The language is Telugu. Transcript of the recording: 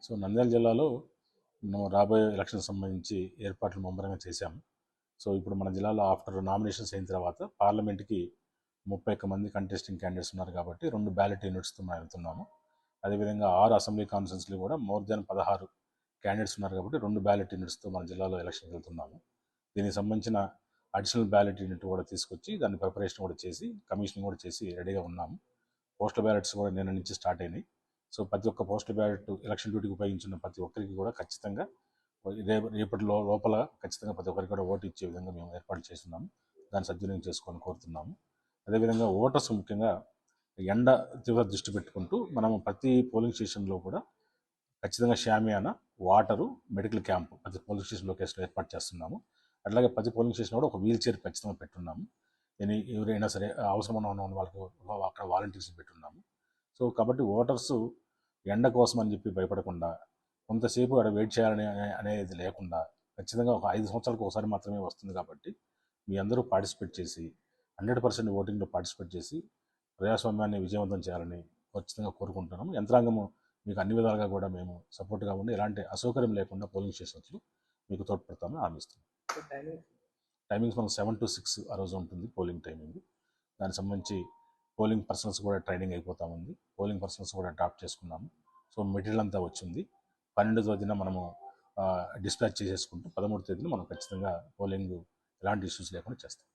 సో నంద్యాల జిల్లాలో మనం రాబోయే ఎలక్షన్ సంబంధించి ఏర్పాట్లు ముమ్మరంగా చేశాము. సో ఇప్పుడు మన జిల్లాలో ఆఫ్టర్ నామినేషన్స్ అయిన తర్వాత పార్లమెంట్కి 31 మంది కంటెస్టింగ్ క్యాండిడేట్స్ ఉన్నారు కాబట్టి 2 బ్యాలెట్ యూనిట్స్తో మనం వెళ్తున్నాము. అదేవిధంగా 6 అసెంబ్లీ కాన్స్టిట్యూన్సీలు కూడా మోర్ దెన్ 16 క్యాండిడేట్స్ ఉన్నారు కాబట్టి 2 బ్యాలెట్ యూనిట్స్తో మన జిల్లాలో ఎలక్షన్కి వెళ్తున్నాము. దీనికి సంబంధించిన అడిషనల్ బ్యాలెట్ యూనిట్ కూడా తీసుకొచ్చి దాన్ని ప్రిపరేషన్ కూడా చేసి కమిషనింగ్ కూడా చేసి రెడీగా ఉన్నాము. పోస్టల్ బ్యాలెట్స్ కూడా నిన్న నుంచి స్టార్ట్ అయినాయి. సో ప్రతి ఒక్క పోస్టల్ బ్యాలెట్ ఎలక్షన్ డ్యూటీకి ఉపయోగించిన ప్రతి ఒక్కరికి కూడా ఖచ్చితంగా రేపటి లోపల ఖచ్చితంగా ప్రతి ఒక్కరికి కూడా ఓటు ఇచ్చే విధంగా మేము ఏర్పాటు చేస్తున్నాము. దాన్ని సద్వినియోగం చేసుకొని కోరుతున్నాము. అదేవిధంగా ఓటర్స్ ముఖ్యంగా ఎండ తీవ్ర దృష్టి పెట్టుకుంటూ మనము ప్రతి పోలింగ్ స్టేషన్లో కూడా ఖచ్చితంగా షామియానా, వాటరు, మెడికల్ క్యాంపు ప్రతి పోలింగ్ స్టేషన్ లొకేషన్లో ఏర్పాటు చేస్తున్నాము. అట్లాగే ప్రతి పోలింగ్ స్టేషన్ కూడా ఒక వీల్ చైర్ ఖచ్చితంగా పెట్టున్నాము. ఎవరైనా సరే అవసరం ఉన్న వాళ్ళకు అక్కడ వాలంటీర్స్ పెట్టున్నాము. సో కాబట్టి ఓటర్స్ ఎండ కోసం అని చెప్పి భయపడకుండా కొంతసేపు అక్కడ వెయిట్ చేయాలని అనేది లేకుండా ఖచ్చితంగా ఒక 5 సంవత్సరాలకు ఒకసారి మాత్రమే వస్తుంది కాబట్టి మీ అందరూ పార్టిసిపేట్ చేసి 100% ఓటింగ్లో పార్టిసిపేట్ చేసి ప్రజాస్వామ్యాన్ని విజయవంతం చేయాలని ఖచ్చితంగా కోరుకుంటున్నాము. యంత్రాంగము మీకు అన్ని విధాలుగా కూడా మేము సపోర్ట్గా ఉండి ఎలాంటి అసౌకర్యం లేకుండా పోలింగ్ స్టేషన్స్లో మీకు తోడ్పడతామని హామీస్తున్నాం. టైమింగ్స్ మనకు 7 to 6 ఆ రోజు ఉంటుంది పోలింగ్ టైమింగ్. దానికి సంబంధించి పోలింగ్ పర్సన్స్ కూడా ట్రైనింగ్ అయిపోతా ఉంది. పోలింగ్ పర్సన్స్ కూడా అడాప్ట్ చేసుకున్నాము. సో మెటీరియల్ అంతా వచ్చింది. 12వ తేదీన మనము డిస్పాచ్ చేసేసుకుంటూ 13వ తేదీన మనం ఖచ్చితంగా పోలింగ్ ఎలాంటి ఇష్యూస్ లేకుండా చేస్తాం.